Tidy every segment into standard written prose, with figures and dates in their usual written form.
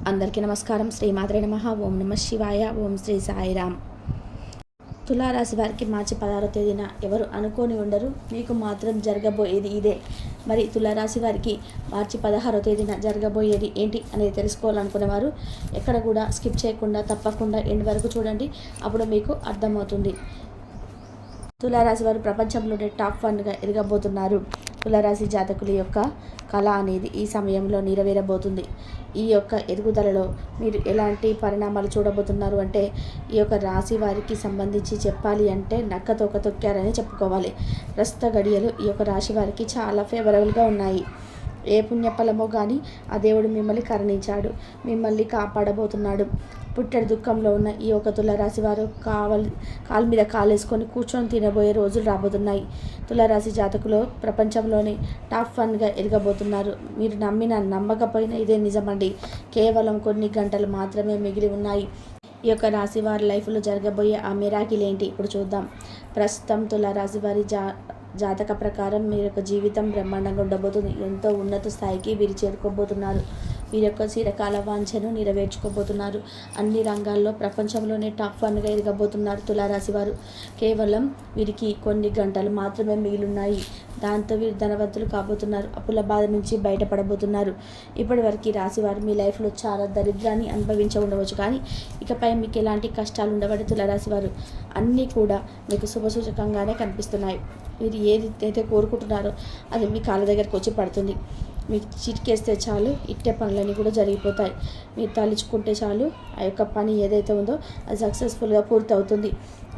అందరికీ నమస్కారం. శ్రీమాత్రే నమః. ఓం నమ శివాయ. ఓం శ్రీ సాయిరామ్. తులారాశి వారికి మార్చి 16వ తేదీన ఎవరు అనుకోని ఉండరు, మీకు మాత్రం జరగబోయేది ఇదే. మరి తులారాశి వారికి మార్చి 16వ తేదీన జరగబోయేది ఏంటి అనేది తెలుసుకోవాలనుకునేవారు ఎక్కడ కూడా స్కిప్ చేయకుండా తప్పకుండా ఎండ్ వరకు చూడండి. అప్పుడు మీకు అర్థమవుతుంది. తులారాశి వారు ప్రపంచంలోనే టాప్ 1గా ఎదగబోతున్నారు. తులారాశి జాతకుల యొక్క కళ అనేది ఈ సమయంలో నెరవేరబోతుంది. ఈ యొక్క ఎదుగుదలలో మీరు ఎలాంటి పరిణామాలు చూడబోతున్నారు అంటే, ఈ యొక్క రాశి వారికి సంబంధించి చెప్పాలి అంటే నక్క తోక తొక్కారని చెప్పుకోవాలి. ప్రస్తుత గడియలు ఈ యొక్క రాశి వారికి చాలా ఫేవరబుల్గా ఉన్నాయి. ఏ పుణ్యఫలమో కానీ ఆ దేవుడు మిమ్మల్ని కరుణించాడు, మిమ్మల్ని కాపాడబోతున్నాడు. పుట్టెడు దుఃఖంలో ఉన్న ఈ యొక్క తులారాశి వారు కాలు మీద కాలేసుకొని కూర్చొని తినబోయే రోజులు రాబోతున్నాయి. తులారాశి జాతకులు ప్రపంచంలోనే టాప్ 1గా ఎదగబోతున్నారు. మీరు నమ్మకపోయినా ఇదే నిజమండి. కేవలం కొన్ని గంటలు మాత్రమే మిగిలి ఉన్నాయి. ఈ యొక్క రాశి వారి లైఫ్లో జరగబోయే ఆ మిరాకిల్ ఏంటి ఇప్పుడు చూద్దాం. ప్రస్తుతం తులారాశి వారి జాతక ప్రకారం మీ యొక్క జీవితం బ్రహ్మాండంగా ఉండబోతుంది. ఎంతో ఉన్నత స్థాయికి వీరు చేరుకోబోతున్నారు. వీరి యొక్క చిరకాల వాంఛను నెరవేర్చుకోబోతున్నారు. అన్ని రంగాల్లో ప్రపంచంలోనే టాప్ 1గా ఎదగబోతున్నారు తులారాశి వారు. కేవలం వీరికి కొన్ని గంటలు మాత్రమే మిగిలిన్నాయి. దాంతో వీరు ధనవంతులు కాబోతున్నారు. అప్పుల బాధ నుంచి బయటపడబోతున్నారు. ఇప్పటి వరకు ఈ రాశి వారు మీ లైఫ్లో చాలా దరిద్రాన్ని అనుభవించి ఉండవచ్చు, కానీ ఇకపై మీకు ఎలాంటి కష్టాలు ఉండబడి తులారాశి వారు అన్నీ కూడా మీకు శుభసూచకంగానే కనిపిస్తున్నాయి. మీరు ఏదైతే కోరుకుంటున్నారో అది మీ కాళ్ళ దగ్గరకు వచ్చి పడుతుంది. మీకు చిటికేస్తే చాలు ఇట్టే పనులన్నీ కూడా జరిగిపోతాయి. మీరు తలుచుకుంటే చాలు ఆ యొక్క పని ఏదైతే ఉందో అది సక్సెస్ఫుల్గా పూర్తవుతుంది.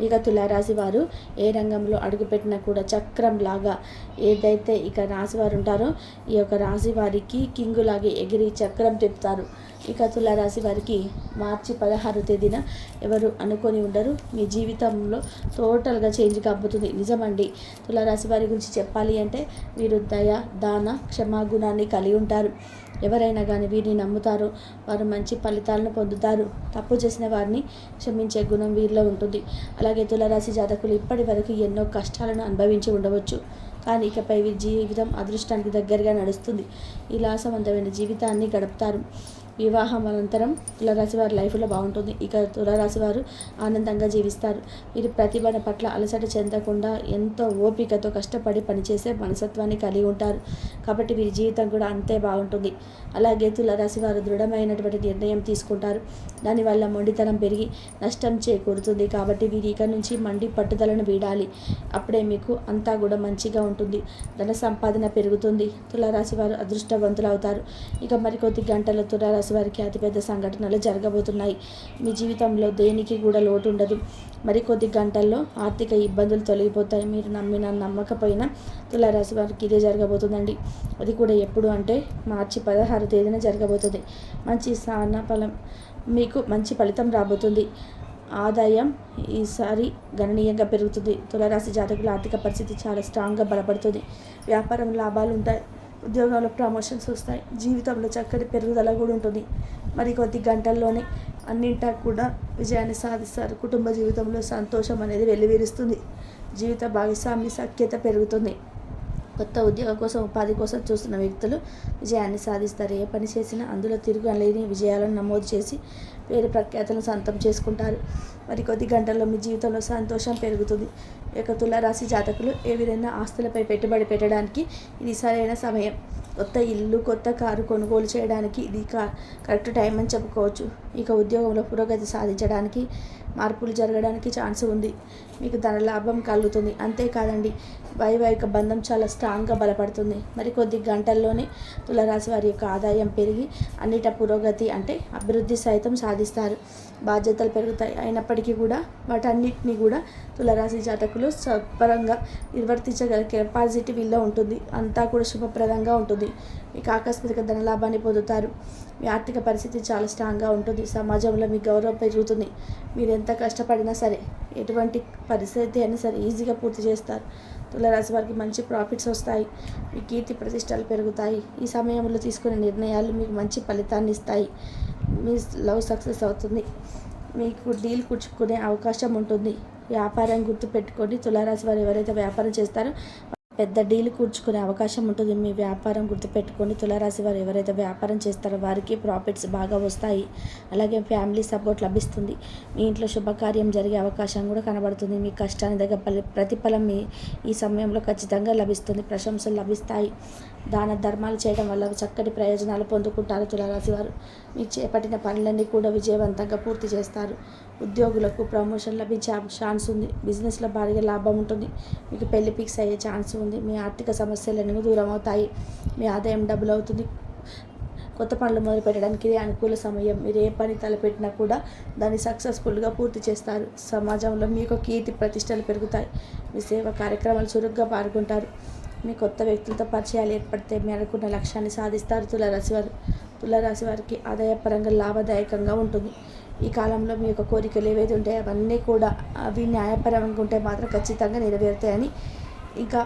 ఇక తులారాశి వారు ఏ రంగంలో అడుగుపెట్టినా కూడా చక్రం లాగా ఏదైతే ఇక రాశి వారు ఉంటారో ఈ యొక్క రాశి వారికి కింగులాగే ఎగిరి చక్రం తిప్పుతారు. ఇక తులారాశి వారికి మార్చి 16వ తేదీన ఎవరు అనుకొని ఉండరు, మీ జీవితంలో టోటల్గా చేంజ్ కాబోతుంది. నిజమండి. తులారాశి వారి గురించి చెప్పాలి అంటే వీరు దయ, దాన, క్షమాగుణాన్ని కలిగి ఉంటారు. ఎవరైనా కానీ వీరిని నమ్ముతారో వారు మంచి ఫలితాలను పొందుతారు. తప్పు చేసిన వారిని క్షమించే గుణం వీరిలో ఉంటుంది. అలాగే తులారాశి జాతకులు ఇప్పటి వరకు ఎన్నో కష్టాలను అనుభవించి ఉండవచ్చు, కానీ ఇకపై వీరి జీవితం అదృష్టానికి దగ్గరగా నడుస్తుంది. విలాసవంతమైన జీవితాన్ని గడుపుతారు. వివాహం అనంతరం తులారాశి వారి లైఫ్లో బాగుంటుంది. ఇక తులారాశి వారు ఆనందంగా జీవిస్తారు. వీరి ప్రతిభన పట్ల అలసట చెందకుండా ఎంతో ఓపికతో కష్టపడి పనిచేసే మనసత్వాన్ని కలిగి ఉంటారు. కాబట్టి వీరి జీవితం కూడా అంతే బాగుంటుంది. అలాగే తులారాశి వారు దృఢమైనటువంటి నిర్ణయం తీసుకుంటారు. దానివల్ల మొండితనం పెరిగి నష్టం చేకూరుతుంది. కాబట్టి వీరి ఇక నుంచి మండి పట్టుదలను వీడాలి. అప్పుడే మీకు అంతా కూడా మంచిగా ఉంటుంది. ధన సంపాదన పెరుగుతుంది. తులారాశి వారు అదృష్టవంతులు అవుతారు. ఇక మరికొద్ది గంటల తులారాశి వారికి అతిపెద్ద సంఘటనలు జరగబోతున్నాయి. మీ జీవితంలో దేనికి కూడా లోటు ఉండదు. మరికొద్ది గంటల్లో ఆర్థిక ఇబ్బందులు తొలగిపోతాయి. మీరు నమ్మకపోయినా తులారాశి వారికి ఇదే జరగబోతుందండి. అది కూడా ఎప్పుడు అంటే మార్చి 16వ తేదీన జరగబోతుంది. మంచి ఫలం మీకు మంచి ఫలితం రాబోతుంది. ఆదాయం ఈసారి గణనీయంగా పెరుగుతుంది. తులారాశి జాతకుల ఆర్థిక పరిస్థితి చాలా స్ట్రాంగ్గా బలపడుతుంది. వ్యాపారం లాభాలు ఉంటాయి. ఉద్యోగాల్లో ప్రమోషన్స్ వస్తాయి. జీవితంలో చక్కటి పెరుగుదల కూడా ఉంటుంది. మరి కొద్ది గంటల్లోనే అన్నింటా కూడా విజయాన్ని సాధిస్తారు. కుటుంబ జీవితంలో సంతోషం అనేది వెల్లివిరుస్తుంది. జీవిత భాగస్వామి సఖ్యత పెరుగుతుంది. కొత్త ఉద్యోగం కోసం, ఉపాధి కోసం చూస్తున్న వ్యక్తులు విజయాన్ని సాధిస్తారు. ఏ పని చేసినా అందులో తిరుగులేని విజయాలను నమోదు చేసి పేరు ప్రఖ్యాతులను సొంతం చేసుకుంటారు. మరి కొద్ది గంటల్లో మీ జీవితంలో సంతోషం పెరుగుతుంది. ఇక తులారాశి జాతకులు ఏ విధంగా ఆస్తులపై పెట్టుబడి పెట్టడానికి ఇది సరైన సమయం. కొత్త ఇల్లు, కొత్త కారు కొనుగోలు చేయడానికి ఇది కరెక్ట్ టైం అని చెప్పుకోవచ్చు. ఇక ఉద్యోగంలో పురోగతి సాధించడానికి, మార్పులు జరగడానికి ఛాన్స్ ఉంది. మీకు ధన లాభం కలుగుతుంది. అంతేకాదండి, వైవాహిక బంధం చాలా స్ట్రాంగ్గా బలపడుతుంది. మరి కొద్ది గంటల్లోనే తులారాశి వారి యొక్క ఆదాయం పెరిగి అన్నిట పురోగతి అంటే అభివృద్ధి సైతం సాధిస్తారు. బాధ్యతలు పెరుగుతాయి. అయినప్పటికీ కూడా వాటన్నిటిని కూడా తులారాశి జాతకులు సత్వరంగా నిర్వర్తించగల కెపాసిటీ వీళ్ళలో ఉంటుంది. అంతా కూడా శుభప్రదంగా ఉంటుంది. మీకు ఆకస్మిక ధనలాభాన్ని పొందుతారు. మీ ఆర్థిక పరిస్థితి చాలా స్ట్రాంగ్గా ఉంటుంది. సమాజంలో మీ గౌరవం పెరుగుతుంది. మీరు ఎంత కష్టపడినా సరే, ఎటువంటి పరిస్థితి అయినా సరే ఈజీగా పూర్తి చేస్తారు. తులారాశి వారికి మంచి ప్రాఫిట్స్ వస్తాయి. మీ కీర్తి ప్రతిష్టలు పెరుగుతాయి. ఈ సమయంలో తీసుకునే నిర్ణయాలు మీకు మంచి ఫలితాన్ని ఇస్తాయి. మీ లవ్ సక్సెస్ అవుతుంది. మీకు డీల్ కుట్టుకునే అవకాశం ఉంటుంది. వ్యాపారం గుర్తు పెట్టుకొని తులారాశి వారు ఎవరైతే వ్యాపారం చేస్తారో పెద్ద డీల్ కూర్చుకునే అవకాశం ఉంటుంది. మీ వ్యాపారం గుర్తుపెట్టుకోండి. తులారాశి వారు ఎవరైతే వ్యాపారం చేస్తారో వారికి ప్రాఫిట్స్ బాగా వస్తాయి. అలాగే ఫ్యామిలీ సపోర్ట్ లభిస్తుంది. మీ ఇంట్లో శుభకార్యం జరిగే అవకాశం కూడా కనబడుతుంది. మీ కష్టానికి దగ్గర ప్రతిఫలం ఈ సమయంలో ఖచ్చితంగా లభిస్తుంది. ప్రశంసలు లభిస్తాయి. దాన ధర్మాలు చేయడం వల్ల చక్కటి ప్రయోజనాలు పొందుకుంటారు. తులారాశి వారు మీరు చేపట్టిన పనులన్నీ కూడా విజయవంతంగా పూర్తి చేస్తారు. ఉద్యోగులకు ప్రమోషన్ లభించే ఛాన్స్ ఉంది. బిజినెస్లో భారీగా లాభం ఉంటుంది. మీకు పెళ్లి ఫిక్స్ అయ్యే ఛాన్స్ ఉంది. మీ ఆర్థిక సమస్యలన్నీ దూరం అవుతాయి. మీ ఆదాయం డబుల్ అవుతుంది. కొత్త పనులు మొదలుపెట్టడానికి ఇది అనుకూల సమయం. మీరు ఏ పని తలపెట్టినా కూడా దాన్ని సక్సెస్ఫుల్గా పూర్తి చేస్తారు. సమాజంలో మీకు కీర్తి ప్రతిష్టలు పెరుగుతాయి. మీ సేవ కార్యక్రమాలు చురుగ్గా పాల్గొంటారు. మీ కొత్త వ్యక్తులతో పరిచయాలు ఏర్పడితే మీ అనుకున్న లక్ష్యాన్ని సాధిస్తారు. తులారాశి వారికి ఆదాయపరంగా లాభదాయకంగా ఉంటుంది. ఈ కాలంలో మీ యొక్క కోరికలు ఏవైతే ఉంటాయో అవన్నీ కూడా అవి న్యాయపరంగా ఉంటే మాత్రం ఖచ్చితంగా నెరవేరుతాయని, ఇంకా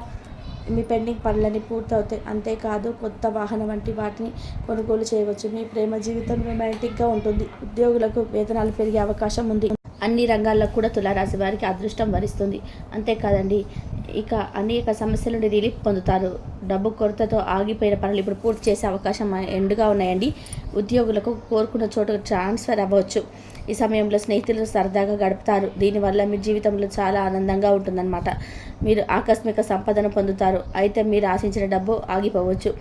మీ పెండింగ్ పనులన్నీ పూర్తవుతాయి. అంతేకాదు కొత్త వాహనం వంటి వాటిని కొనుగోలు చేయవచ్చు. మీ ప్రేమ జీవితం రొమాంటిక్గా ఉంటుంది. ఉద్యోగులకు వేతనాలు పెరిగే అవకాశం ఉంది. అన్ని రంగాల్లో కూడా తులారాశి వారికి అదృష్టం వరిస్తుంది. అంతేకాదండి, ఇక అనేక సమస్యల నుండి రిలీఫ్ పొందుతారు. డబ్బు కొరతతో ఆగిపోయిన పనులు ఇప్పుడు పూర్తి చేసే అవకాశం ఎండుగా ఉన్నాయండి. ఉద్యోగులకు కోరుకున్న చోటుకు ట్రాన్స్ఫర్ అవ్వచ్చు. ఈ సమయంలో స్నేహితులు సరదాగా గడుపుతారు. దీనివల్ల మీ జీవితంలో చాలా ఆనందంగా ఉంటుందన్నమాట. మీరు ఆకస్మిక సంపదను పొందుతారు. అయితే మీరు ఆశించిన డబ్బు ఆగిపోవచ్చు.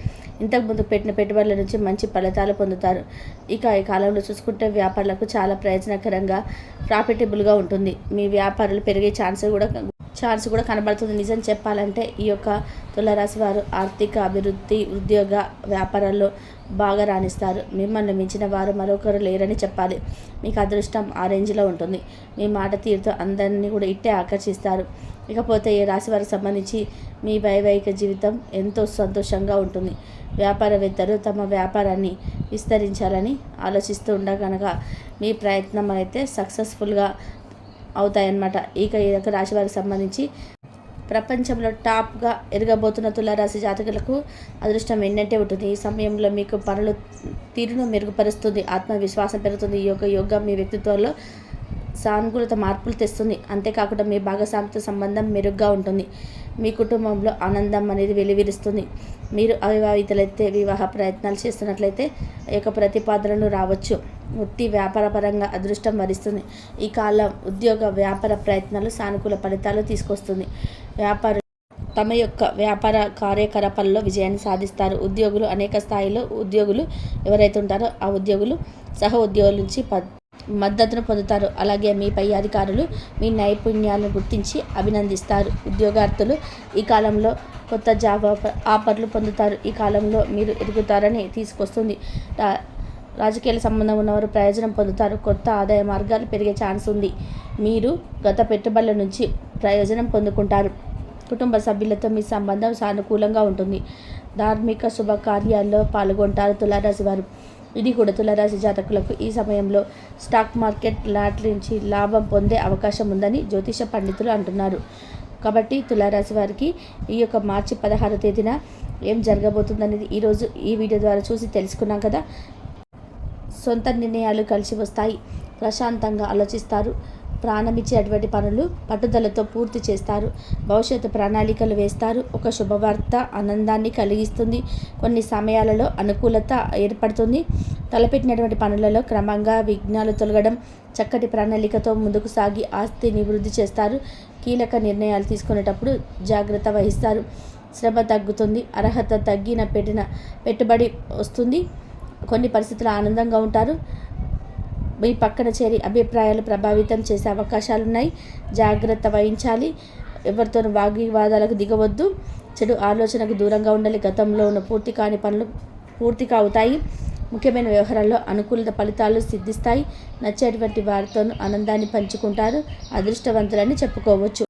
ఇంతకుముందు పెట్టిన పెట్టుబడుల నుంచి మంచి ఫలితాలు పొందుతారు. ఇక ఈ కాలంలో చూసుకుంటే వ్యాపారులకు చాలా ప్రయోజనకరంగా ప్రాఫిటబుల్గా ఉంటుంది. మీ వ్యాపారాలు పెరిగే ఛాన్స్ కూడా కనబడుతుంది. నిజం చెప్పాలంటే ఈ యొక్క తులారాశి వారు ఆర్థిక అభివృద్ధి, ఉద్యోగ వ్యాపారాల్లో బాగా రాణిస్తారు. మిమ్మల్ని మించిన వారు మరొకరు లేరని చెప్పాలి. మీకు అదృష్టం ఆ రేంజ్లో ఉంటుంది. మీ మాట తీరుతో అందరినీ కూడా ఇట్టే ఆకర్షిస్తారు. ఇకపోతే ఈ రాశి వారికి సంబంధించి మీ వైవాహిక జీవితం ఎంతో సంతోషంగా ఉంటుంది. వ్యాపారవేత్తలు తమ వ్యాపారాన్ని విస్తరించాలని ఆలోచిస్తూ ఉండగనగా మీ ప్రయత్నం అయితే సక్సెస్ఫుల్గా అవుతాయన్నమాట. ఇక ఈ యొక్క రాశి వారికి సంబంధించి ప్రపంచంలో టాప్గా ఎదగబోతున్న తులారాశి జాతకులకు అదృష్టం ఎన్నంటే ఉంటుంది. ఈ సమయంలో మీకు పనులు తీరును మెరుగుపరుస్తుంది. ఆత్మవిశ్వాసం పెరుగుతుంది. ఈ యొక్క యోగా మీ వ్యక్తిత్వంలో సానుకూలత మార్పులు తెస్తుంది. అంతేకాకుండా మీ భాగస్వామితో సంబంధం మెరుగ్గా ఉంటుంది. మీ కుటుంబంలో ఆనందం అనేది వెలువరిస్తుంది. మీరు అవివాహితులైతే వివాహ ప్రయత్నాలు చేస్తున్నట్లయితే ఈ యొక్క ప్రతిపాదనలు రావచ్చు. వృత్తి వ్యాపారపరంగా అదృష్టం వరిస్తుంది. ఈ కాలం ఉద్యోగ వ్యాపార ప్రయత్నాలు సానుకూల ఫలితాలు తీసుకొస్తుంది. తమ యొక్క వ్యాపార కార్యకలాపాల్లో విజయాన్ని సాధిస్తారు. ఉద్యోగులు అనేక స్థాయిలో ఉద్యోగులు ఎవరైతే ఉంటారో ఆ ఉద్యోగులు సహ ఉద్యోగుల నుంచి మద్దతును పొందుతారు. అలాగే మీ పై అధికారులు మీ నైపుణ్యాలను గుర్తించి అభినందిస్తారు. ఉద్యోగార్థులు ఈ కాలంలో కొత్త జాబ్ ఆఫర్లు పొందుతారు. ఈ కాలంలో మీరు ఎదుగుతారని తీసుకొస్తుంది. రాజకీయాల సంబంధం ఉన్నవారు ప్రయోజనం పొందుతారు. కొత్త ఆదాయ మార్గాలు పెరిగే ఛాన్స్ ఉంది. మీరు గత పెట్టుబడుల నుంచి ప్రయోజనం పొందుకుంటారు. కుటుంబ సభ్యులతో మీ సంబంధం సానుకూలంగా ఉంటుంది. ధార్మిక శుభకార్యాల్లో పాల్గొంటారు తులారాశి వారు. ఇది కూడా తులారాశి జాతకులకు ఈ సమయంలో స్టాక్ మార్కెట్ లాటరీ నుంచి లాభం పొందే అవకాశం ఉందని జ్యోతిష పండితులు అంటున్నారు. కాబట్టి తులారాశి వారికి ఈ యొక్క మార్చి 16వ తేదీన ఏం జరగబోతుందనేది ఈరోజు ఈ వీడియో ద్వారా చూసి తెలుసుకున్నాం కదా. సొంత నిర్ణయాలు కలిసి వస్తాయి. ప్రశాంతంగా ఆలోచిస్తారు. ప్రాణమిచ్చేటువంటి పనులు పట్టుదలతో పూర్తి చేస్తారు. భవిష్యత్తు ప్రణాళికలు వేస్తారు. ఒక శుభవార్త ఆనందాన్ని కలిగిస్తుంది. కొన్ని సమయాలలో అనుకూలత ఏర్పడుతుంది. తలపెట్టినటువంటి పనులలో క్రమంగా విఘ్నాలు తొలగడం, చక్కటి ప్రణాళికతో ముందుకు సాగి ఆస్తిని వృద్ధి చేస్తారు. కీలక నిర్ణయాలు తీసుకునేటప్పుడు జాగ్రత్త వహిస్తారు. శ్రమ తగ్గుతుంది. అర్హత తగ్గిన పెట్టుబడి వస్తుంది. కొన్ని పరిస్థితులు ఆనందంగా ఉంటారు. మీ పక్కన చేరి అభిప్రాయాలు ప్రభావితం చేసే అవకాశాలున్నాయి. జాగ్రత్త వహించాలి. ఎవరితోనూ వాగ్వివాదాలకు దిగవద్దు. చెడు ఆలోచనకు దూరంగా ఉండాలి. గతంలో ఉన్న పూర్తి కాని పనులు పూర్తిగా అవుతాయి. ముఖ్యమైన వ్యవహారాల్లో అనుకూలత ఫలితాలు సిద్ధిస్తాయి. నచ్చేటువంటి వారితోనూ ఆనందాన్ని పంచుకుంటారు. అదృష్టవంతులని చెప్పుకోవచ్చు.